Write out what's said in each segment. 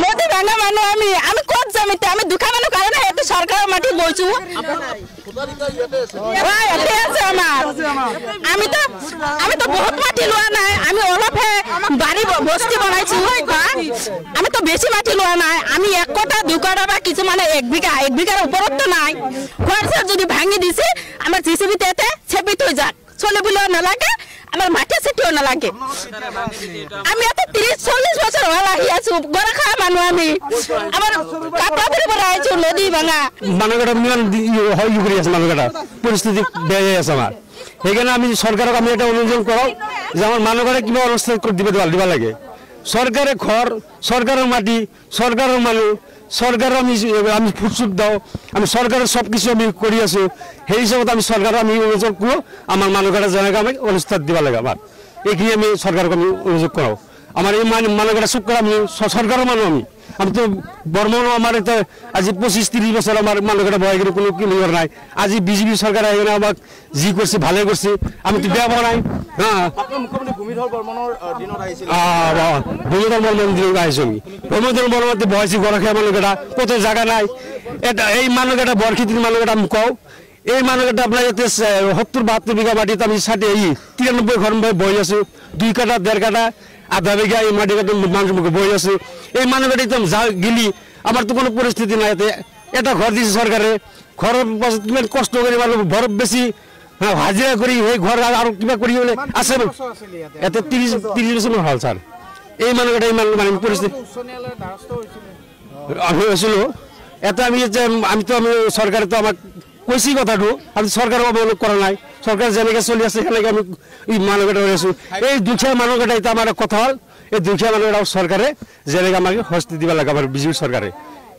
নদী ভাঙা মানুষ আমি কত জমিতে আমি দুখা মানুষ কাৰণে একটু সৰকাৰেৰ মাটি বইছু আমি তো বহুত মাটি লোৱা নাই আমি অলপহে বাড়ি বস্তি বনাইছো আমি তো বেশি মাটি লোৱা নাই আমি 1 কটা 2 কটা বা কিছু মানে 1 বিঘার উপরত তো নাই ঘর যদি ভাঙি দিছে আমার জিসিবিতে ছেপি থই যাক চলে বলে নালাগে আমার মাটি সেটিও নালাগে আমি এত 30-40 বছর হল আহি আছো গড়া খাওয়া মানুষ আমি আমার কাপড় পরে আইছো নদী ভাঙা মানুষটা মিলন হয় করে আছে মানুষটা পরিস্থিতি বেড়ে আছে আমার সেইখানে আমি সরকারক আমি এটা অনুরোধ করো যে আমার মানুষটা কিবা অবস্থা করে দিবা লাগে সরকারের ঘর সরকারের মাটি সরকারের মানুষ সরকার আমি ফুটসুট দাও আমি সরকারের সব কিছু আমি করে আছো সেই হিসাবত আমি সরকার আমি অনুযোগ করো আমার মানুষটা যেন আমি অনুষ্ঠান দিবা লাগে আমার এইখিনি আমি সরকারকে আমি অনুযোগ করাও আমার এই মানুষটা চুপ করা আমি সরকারের মানুষ আমি তো বর্মন আমার এটা আজি 25-30 বছর আমার মানুষটা বয় কিন্তু কোনো ক্লিয়ার নাই আজি বিজেপি সরকার আইনে আমাক যি করছে ভালে করছে আমি তো বেয়া পাওয়া নাই হ্যাঁ মুখ্যমন্ত্রী ভূমিধর বৰ্মনৰ দিনত আহিছিল ভূমিধর বর্মন দিনত আহিছো আমি ভূমিধর বর্মনতে বয়সী গড়াখা মানুষটা কত জায়গা নাই এটা এই মানুষটা বরখিতির মানুষটা আমি কও এই মানুষটা আপনার এতে 70-72 বিঘা মাটিতে আমি 93 ঘর বই আছো 2 কাটা 1.5 কাটা আধা বিঘা এই মাটি কাটা মানুষ মুখে বই আছে এই মানুষটা একদম গেলি আমার তো কোনো পরিস্থিতি নাই এটা ঘর দিয়েছে সরকারে ঘরের পাশে কষ্ট করে মানুষ ঘর বেশি হাজিরা করি এই ঘর আর কিবা করি বলে আছে এতে 30 বছর হল স্যার এই মানুষটা এই মানে পরিস্থিতি আমি হয়েছিল এটা আমি তো সরকারে তো আমার কইছি কথাটো আমি সরকার অবলম্বন করা নাই সরকার যেনেকে চলি আছে সেনেকে আমি এই মানুষটা হয়ে আছো এই দুখীয়া মানুষটা এটা আমার কথা হল এই দুখীয়া মানুষটা সরকারে যেনেকে আমাকে হস্তি দিবা লাগে আমার বিজেপি সরকারে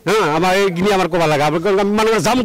হ্যাঁ আমার এইখিনি আমার কবা লাগে মানুষ যাম